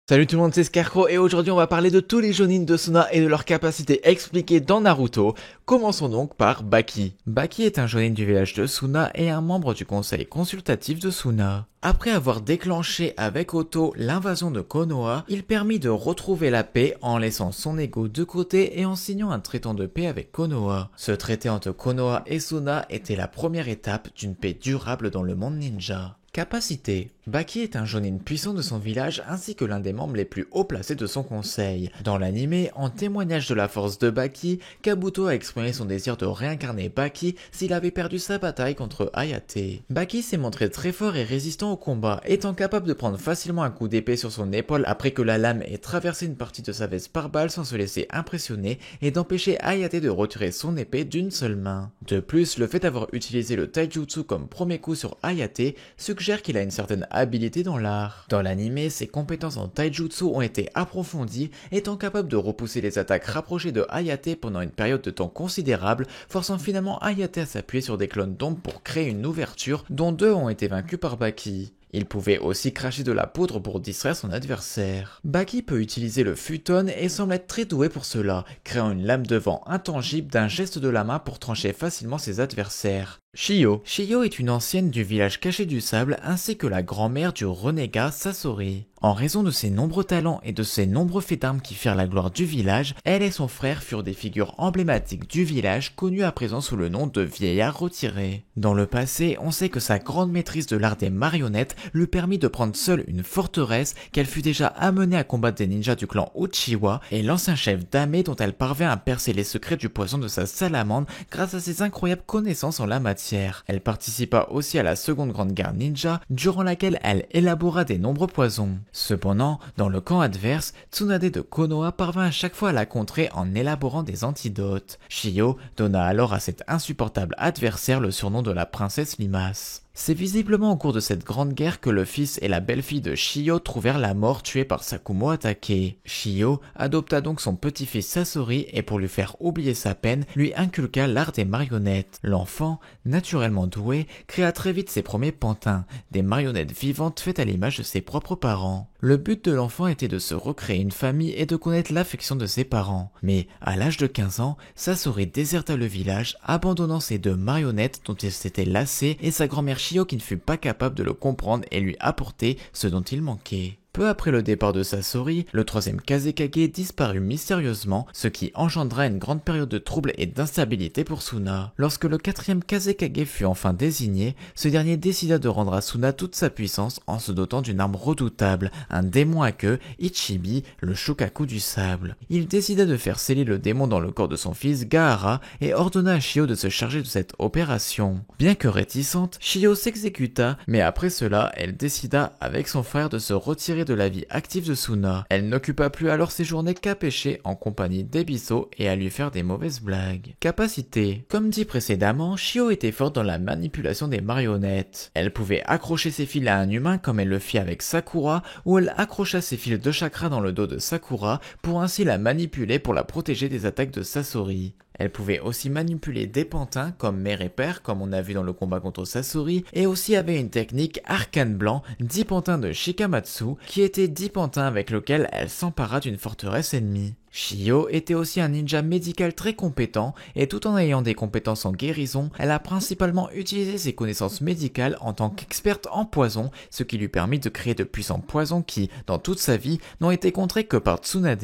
Salut tout le monde, c'est Scarecrow et aujourd'hui on va parler de tous les Jonin de Suna et de leurs capacités expliquées dans Naruto. Commençons donc par Baki. Baki est un Jonin du village de Suna et un membre du conseil consultatif de Suna. Après avoir déclenché avec Otto l'invasion de Konoha, il permit de retrouver la paix en laissant son ego de côté et en signant un traité de paix avec Konoha. Ce traité entre Konoha et Suna était la première étape d'une paix durable dans le monde ninja. Capacité. Baki est un Jonin puissant de son village ainsi que l'un des membres les plus haut placés de son conseil. Dans l'anime, en témoignage de la force de Baki, Kabuto a exprimé son désir de réincarner Baki s'il avait perdu sa bataille contre Hayate. Baki s'est montré très fort et résistant au combat, étant capable de prendre facilement un coup d'épée sur son épaule après que la lame ait traversé une partie de sa veste par balle sans se laisser impressionner et d'empêcher Hayate de retirer son épée d'une seule main. De plus, le fait d'avoir utilisé le taijutsu comme premier coup sur Hayate suggère qu'il a une certaine habilité dans l'art. Dans l'anime, ses compétences en taijutsu ont été approfondies, étant capable de repousser les attaques rapprochées de Hayate pendant une période de temps considérable, forçant finalement Hayate à s'appuyer sur des clones d'ombre pour créer une ouverture, dont deux ont été vaincus par Baki. Il pouvait aussi cracher de la poudre pour distraire son adversaire. Baki peut utiliser le futon et semble être très doué pour cela, créant une lame de vent intangible d'un geste de la main pour trancher facilement ses adversaires. Shio. Shio est une ancienne du village caché du sable ainsi que la grand-mère du renégat Sasori. En raison de ses nombreux talents et de ses nombreux faits d'armes qui firent la gloire du village, elle et son frère furent des figures emblématiques du village connues à présent sous le nom de vieillards retirés. Dans le passé, on sait que sa grande maîtrise de l'art des marionnettes lui permit de prendre seule une forteresse qu'elle fut déjà amenée à combattre des ninjas du clan Uchiwa et l'ancien chef Dame dont elle parvint à percer les secrets du poison de sa salamandre grâce à ses incroyables connaissances en la matière. Elle participa aussi à la seconde grande guerre ninja, durant laquelle elle élabora des nombreux poisons. Cependant, dans le camp adverse, Tsunade de Konoha parvint à chaque fois à la contrer en élaborant des antidotes. Shio donna alors à cet insupportable adversaire le surnom de la princesse limace. C'est visiblement au cours de cette grande guerre que le fils et la belle-fille de Shio trouvèrent la mort tués par Sakumo attaqué. Shio adopta donc son petit-fils Sasori et pour lui faire oublier sa peine, lui inculqua l'art des marionnettes. L'enfant, naturellement doué, créa très vite ses premiers pantins, des marionnettes vivantes faites à l'image de ses propres parents. Le but de l'enfant était de se recréer une famille et de connaître l'affection de ses parents. Mais à l'âge de 15 ans, Sasori déserta le village, abandonnant ses deux marionnettes dont il s'était lassé et sa grand-mère Shio qui ne fut pas capable de le comprendre et lui apporter ce dont il manquait. Peu après le départ de Sasori, le troisième Kazekage disparut mystérieusement, ce qui engendra une grande période de troubles et d'instabilité pour Suna. Lorsque le quatrième Kazekage fut enfin désigné, ce dernier décida de rendre à Suna toute sa puissance en se dotant d'une arme redoutable, un démon à queue, Ichibi, le Shokaku du sable. Il décida de faire sceller le démon dans le corps de son fils Gaara et ordonna à Shio de se charger de cette opération. Bien que réticente, Shio s'exécuta, mais après cela, elle décida avec son frère de se retirer de la vie active de Suna. Elle n'occupa plus alors ses journées qu'à pêcher en compagnie d'Ebiso et à lui faire des mauvaises blagues. Capacité. Comme dit précédemment, Shio était forte dans la manipulation des marionnettes. Elle pouvait accrocher ses fils à un humain comme elle le fit avec Sakura, où elle accrocha ses fils de chakra dans le dos de Sakura pour ainsi la manipuler pour la protéger des attaques de Sasori. Elle pouvait aussi manipuler des pantins comme mère et père, comme on a vu dans le combat contre Sasori, et aussi avait une technique arcane blanc, 10 pantins de Shikamatsu, qui était 10 pantins avec lequel elle s'empara d'une forteresse ennemie. Shio était aussi un ninja médical très compétent, et tout en ayant des compétences en guérison, elle a principalement utilisé ses connaissances médicales en tant qu'experte en poison, ce qui lui permit de créer de puissants poisons qui, dans toute sa vie, n'ont été contrés que par Tsunade.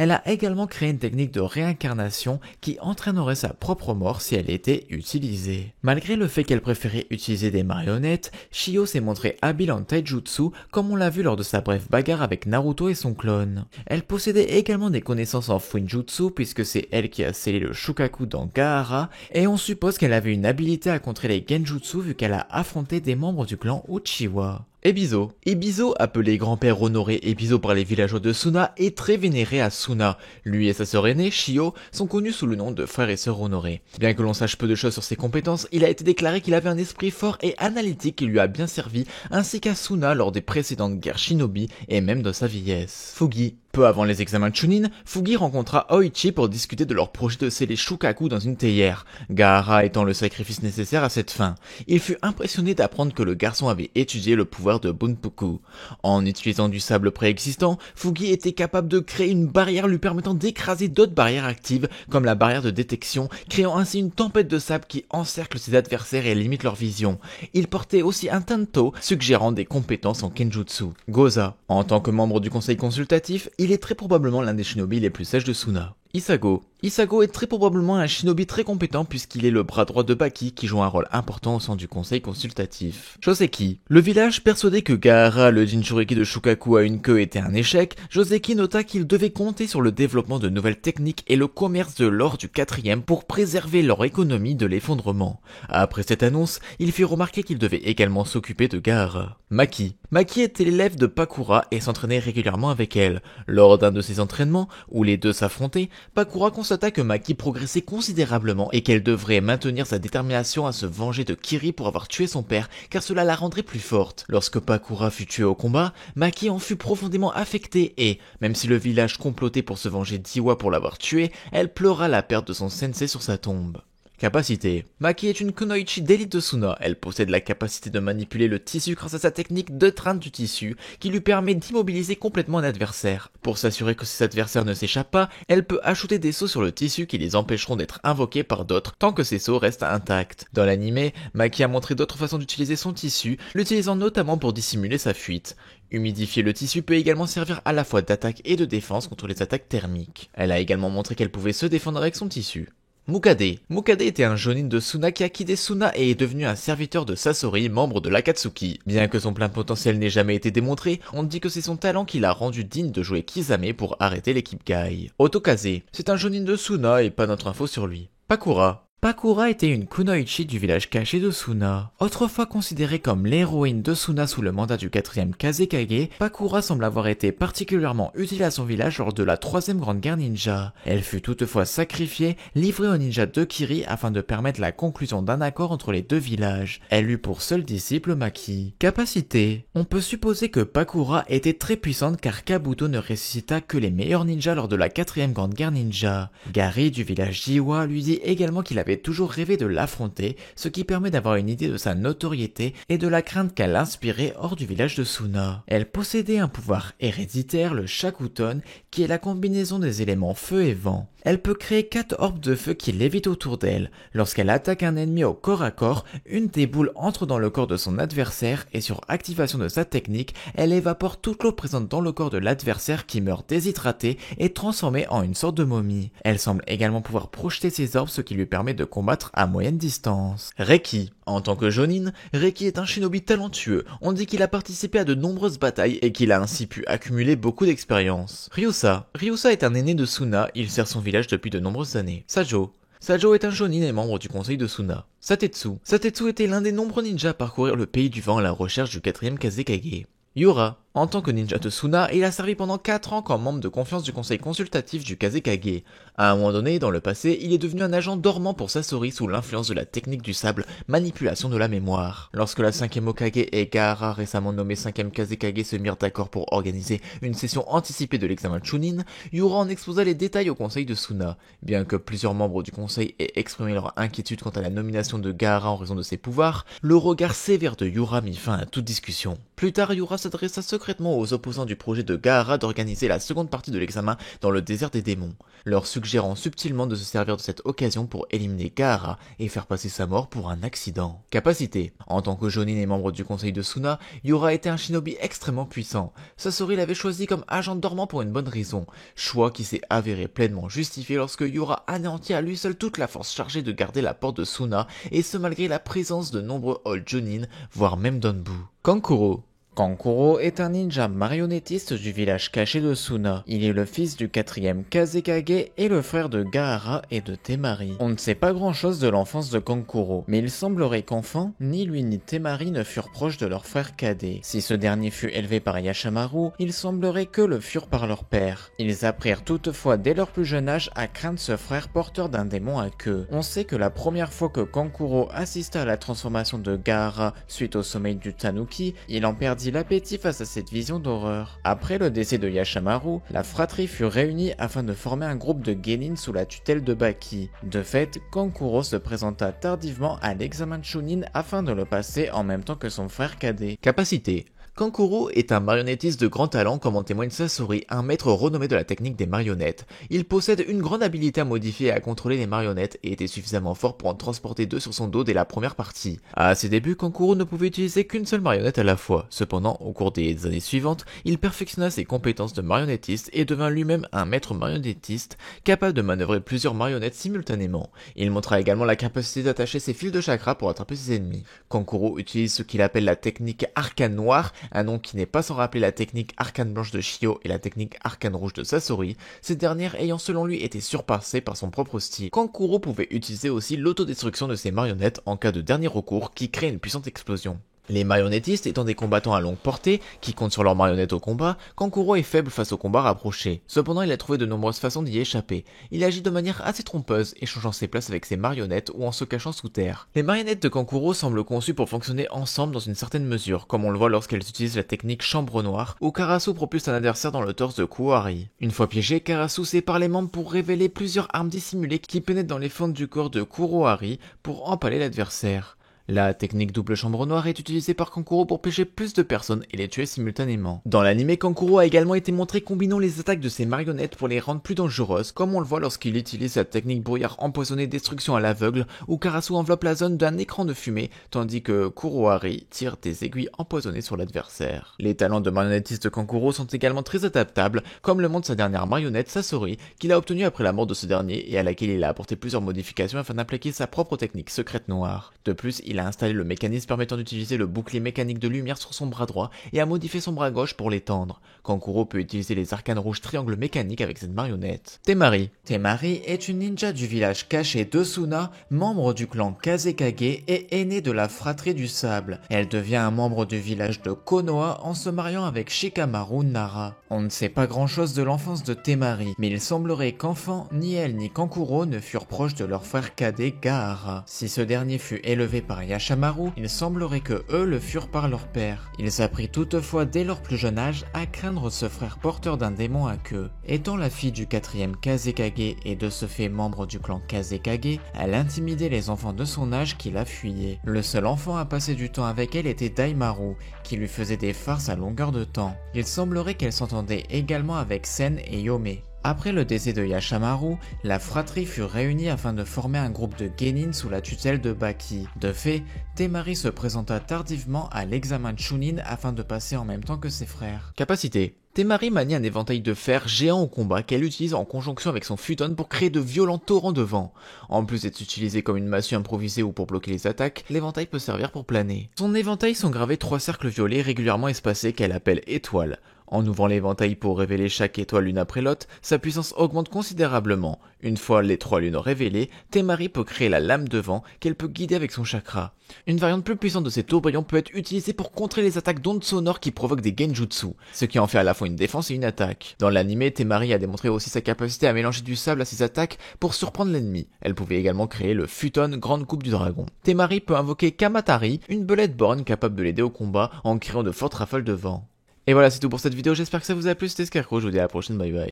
Elle a également créé une technique de réincarnation qui entraînerait sa propre mort si elle était utilisée. Malgré le fait qu'elle préférait utiliser des marionnettes, Shio s'est montrée habile en taijutsu comme on l'a vu lors de sa brève bagarre avec Naruto et son clone. Elle possédait également des connaissances en Fuinjutsu puisque c'est elle qui a scellé le Shokaku dans Gaara et on suppose qu'elle avait une habilité à contrer les Genjutsu vu qu'elle a affronté des membres du clan Uchiwa. Ebiso. Ebiso, appelé grand-père honoré Ebiso par les villageois de Suna, est très vénéré à Suna. Lui et sa sœur aînée, Shio, sont connus sous le nom de frères et sœurs honorés. Bien que l'on sache peu de choses sur ses compétences, il a été déclaré qu'il avait un esprit fort et analytique qui lui a bien servi, ainsi qu'à Suna lors des précédentes guerres shinobi et même dans sa vieillesse. Fugi. Peu avant les examens de Chunin, Fugi rencontra Oichi pour discuter de leur projet de sceller Shukaku dans une théière, Gaara étant le sacrifice nécessaire à cette fin. Il fut impressionné d'apprendre que le garçon avait étudié le pouvoir de Bunpuku. En utilisant du sable préexistant, Fugi était capable de créer une barrière lui permettant d'écraser d'autres barrières actives, comme la barrière de détection, créant ainsi une tempête de sable qui encercle ses adversaires et limite leur vision. Il portait aussi un Tanto, suggérant des compétences en Kenjutsu. Goza, en tant que membre du conseil consultatif, il est très probablement l'un des shinobi les plus sages de Suna. Isago. Isago est très probablement un shinobi très compétent puisqu'il est le bras droit de Baki qui joue un rôle important au sein du conseil consultatif. Joseki. Le village persuadé que Gaara, le Jinchuriki de Shukaku à une queue était un échec, Joseki nota qu'il devait compter sur le développement de nouvelles techniques et le commerce de l'or du 4e pour préserver leur économie de l'effondrement. Après cette annonce, il fit remarquer qu'il devait également s'occuper de Gaara. Maki. Maki était l'élève de Pakura et s'entraînait régulièrement avec elle. Lors d'un de ses entraînements, où les deux s'affrontaient, Pakura constata que Maki progressait considérablement et qu'elle devrait maintenir sa détermination à se venger de Kiri pour avoir tué son père, car cela la rendrait plus forte. Lorsque Pakura fut tué au combat, Maki en fut profondément affectée et, même si le village complotait pour se venger d'Iwa pour l'avoir tué, elle pleura la perte de son sensei sur sa tombe. Capacité. Maki est une kunoichi d'élite de Suna. Elle possède la capacité de manipuler le tissu grâce à sa technique de traîne du tissu qui lui permet d'immobiliser complètement un adversaire. Pour s'assurer que ses adversaires ne s'échappent pas, elle peut ajouter des sauts sur le tissu qui les empêcheront d'être invoqués par d'autres tant que ces sauts restent intacts. Dans l'anime, Maki a montré d'autres façons d'utiliser son tissu, l'utilisant notamment pour dissimuler sa fuite. Humidifier le tissu peut également servir à la fois d'attaque et de défense contre les attaques thermiques. Elle a également montré qu'elle pouvait se défendre avec son tissu. Mukade. Mukade était un jonin de Suna qui a quitté Suna et est devenu un serviteur de Sasori, membre de l'Akatsuki. Bien que son plein potentiel n'ait jamais été démontré, on dit que c'est son talent qui l'a rendu digne de jouer Kisame pour arrêter l'équipe Gai. Otokaze. C'est un jonin de Suna et pas notre info sur lui. Pakura. Pakura était une kunoichi du village caché de Suna. Autrefois considérée comme l'héroïne de Suna sous le mandat du 4e Kazekage, Pakura semble avoir été particulièrement utile à son village lors de la 3e grande guerre ninja. Elle fut toutefois sacrifiée, livrée aux ninjas de Kiri afin de permettre la conclusion d'un accord entre les deux villages. Elle eut pour seul disciple Maki. Capacité. On peut supposer que Pakura était très puissante car Kabuto ne ressuscita que les meilleurs ninjas lors de la 4e grande guerre ninja. Gary du village d'Iwa lui dit également qu'il avait toujours rêvé de l'affronter, ce qui permet d'avoir une idée de sa notoriété et de la crainte qu'elle inspirait hors du village de Suna. Elle possédait un pouvoir héréditaire, le Shakuton, qui est la combinaison des éléments feu et vent. Elle peut créer 4 orbes de feu qui lévitent autour d'elle. Lorsqu'elle attaque un ennemi au corps à corps, une des boules entre dans le corps de son adversaire et sur activation de sa technique, elle évapore toute l'eau présente dans le corps de l'adversaire qui meurt déshydraté et transformé en une sorte de momie. Elle semble également pouvoir projeter ses orbes, ce qui lui permet de combattre à moyenne distance. Reiki. En tant que jonin, Reiki est un shinobi talentueux. On dit qu'il a participé à de nombreuses batailles et qu'il a ainsi pu accumuler beaucoup d'expérience. Ryusa. Ryusa est un aîné de Suna, il sert son village depuis de nombreuses années. Sajo. Sajo est un jonin et membre du conseil de Suna. Satetsu. Satetsu était l'un des nombreux ninjas à parcourir le pays du vent à la recherche du 4e Kazekage. Yura. En tant que ninja de Suna, il a servi pendant 4 ans comme membre de confiance du conseil consultatif du Kazekage. À un moment donné, dans le passé, il est devenu un agent dormant pour Sasori sous l'influence de la technique du sable, manipulation de la mémoire. Lorsque la 5e Hokage et Gaara, récemment nommé 5e Kazekage, se mirent d'accord pour organiser une session anticipée de l'examen Chunin, Yura en exposa les détails au conseil de Suna. Bien que plusieurs membres du conseil aient exprimé leur inquiétude quant à la nomination de Gaara en raison de ses pouvoirs, le regard sévère de Yura mit fin à toute discussion. Plus tard, Yura s'adressa secrètement aux opposants du projet de Gaara d'organiser la seconde partie de l'examen dans le désert des démons, leur suggérant subtilement de se servir de cette occasion pour éliminer Gaara et faire passer sa mort pour un accident. Capacité. En tant que jonin et membre du conseil de Suna, Yura était un shinobi extrêmement puissant. Sasori l'avait choisi comme agent dormant pour une bonne raison, choix qui s'est avéré pleinement justifié lorsque Yura anéantit à lui seul toute la force chargée de garder la porte de Suna, et ce malgré la présence de nombreux old jonin, voire même Donbu. Kankuro. Kankuro est un ninja marionnettiste du village caché de Suna. Il est le fils du 4e Kazekage et le frère de Gaara et de Temari. On ne sait pas grand chose de l'enfance de Kankuro, mais il semblerait qu'enfant, ni lui ni Temari ne furent proches de leur frère cadet. Si ce dernier fut élevé par Yashamaru, il semblerait que le furent par leur père. Ils apprirent toutefois dès leur plus jeune âge à craindre ce frère porteur d'un démon à queue. On sait que la première fois que Kankuro assista à la transformation de Gaara suite au sommeil du Tanuki, il en perdit perdit l'appétit face à cette vision d'horreur. Après le décès de Yashamaru, la fratrie fut réunie afin de former un groupe de genin sous la tutelle de Baki. De fait, Kankuro se présenta tardivement à l'examen de Chunin afin de le passer en même temps que son frère cadet. Capacité. Kankuro est un marionnettiste de grand talent comme en témoigne Sasori, un maître renommé de la technique des marionnettes. Il possède une grande habileté à modifier et à contrôler les marionnettes et était suffisamment fort pour en transporter 2 sur son dos dès la première partie. À ses débuts, Kankuro ne pouvait utiliser qu'une seule marionnette à la fois. Cependant, au cours des années suivantes, il perfectionna ses compétences de marionnettiste et devint lui-même un maître marionnettiste capable de manœuvrer plusieurs marionnettes simultanément. Il montra également la capacité d'attacher ses fils de chakra pour attraper ses ennemis. Kankuro utilise ce qu'il appelle la technique arcane noire, un nom qui n'est pas sans rappeler la technique arcane blanche de Shio et la technique arcane rouge de Sasori, ces dernières ayant selon lui été surpassées par son propre style. Kankuro pouvait utiliser aussi l'autodestruction de ses marionnettes en cas de dernier recours qui crée une puissante explosion. Les marionnettistes étant des combattants à longue portée, qui comptent sur leurs marionnettes au combat, Kankuro est faible face au combat rapproché. Cependant, il a trouvé de nombreuses façons d'y échapper. Il agit de manière assez trompeuse, échangeant ses places avec ses marionnettes ou en se cachant sous terre. Les marionnettes de Kankuro semblent conçues pour fonctionner ensemble dans une certaine mesure, comme on le voit lorsqu'elles utilisent la technique chambre noire, où Karasu propulse un adversaire dans le torse de Kuwahari. Une fois piégé, Karasu sépare les membres pour révéler plusieurs armes dissimulées qui pénètrent dans les fentes du corps de Kurohari pour empaler l'adversaire. La technique double chambre noire est utilisée par Kankuro pour piéger plus de personnes et les tuer simultanément. Dans l'anime, Kankuro a également été montré combinant les attaques de ses marionnettes pour les rendre plus dangereuses, comme on le voit lorsqu'il utilise la technique brouillard empoisonné destruction à l'aveugle, où Karasu enveloppe la zone d'un écran de fumée, tandis que Kurohari tire des aiguilles empoisonnées sur l'adversaire. Les talents de marionnettiste de Kankuro sont également très adaptables, comme le montre sa dernière marionnette Sasori, qu'il a obtenue après la mort de ce dernier et à laquelle il a apporté plusieurs modifications afin d'appliquer sa propre technique secrète noire. De plus, il a installé le mécanisme permettant d'utiliser le bouclier mécanique de lumière sur son bras droit et a modifié son bras gauche pour l'étendre. Kankuro peut utiliser les arcanes rouges triangles mécaniques avec cette marionnette. Temari. Temari est une ninja du village caché de Suna, membre du clan Kazekage et aînée de la fratrie du sable. Elle devient un membre du village de Konoha en se mariant avec Shikamaru Nara. On ne sait pas grand chose de l'enfance de Temari, mais il semblerait qu'enfant, ni elle ni Kankuro ne furent proches de leur frère cadet Gaara. Si ce dernier fut élevé par Yashamaru, il semblerait que eux le furent par leur père. Ils apprirent toutefois dès leur plus jeune âge à craindre ce frère porteur d'un démon à queue. Étant la fille du 4e Kazekage et de ce fait membre du clan Kazekage, elle intimidait les enfants de son âge qui la fuyaient. Le seul enfant à passer du temps avec elle était Daimaru, qui lui faisait des farces à longueur de temps. Il semblerait qu'elle s'entendait également avec Sen et Yome. Après le décès de Yashamaru, la fratrie fut réunie afin de former un groupe de genin sous la tutelle de Baki. De fait, Temari se présenta tardivement à l'examen de Chunin afin de passer en même temps que ses frères. Capacité. Temari manie un éventail de fer géant au combat qu'elle utilise en conjonction avec son futon pour créer de violents torrents de vent. En plus d'être utilisé comme une massue improvisée ou pour bloquer les attaques, l'éventail peut servir pour planer. Son éventail sont gravés 3 cercles violets régulièrement espacés qu'elle appelle étoiles. En ouvrant l'éventail pour révéler chaque étoile l'une après l'autre, sa puissance augmente considérablement. Une fois les 3 lunes révélées, Temari peut créer la lame de vent qu'elle peut guider avec son chakra. Une variante plus puissante de ces tourbillons peut être utilisée pour contrer les attaques d'ondes sonores qui provoquent des genjutsu, ce qui en fait à la fois une défense et une attaque. Dans l'anime, Temari a démontré aussi sa capacité à mélanger du sable à ses attaques pour surprendre l'ennemi. Elle pouvait également créer le Futon Grande Coupe du Dragon. Temari peut invoquer Kamatari, une belette borgne capable de l'aider au combat en créant de fortes rafales de vent. Et voilà, c'est tout pour cette vidéo, j'espère que ça vous a plu, c'était Scarecrow, je vous dis à la prochaine, bye bye.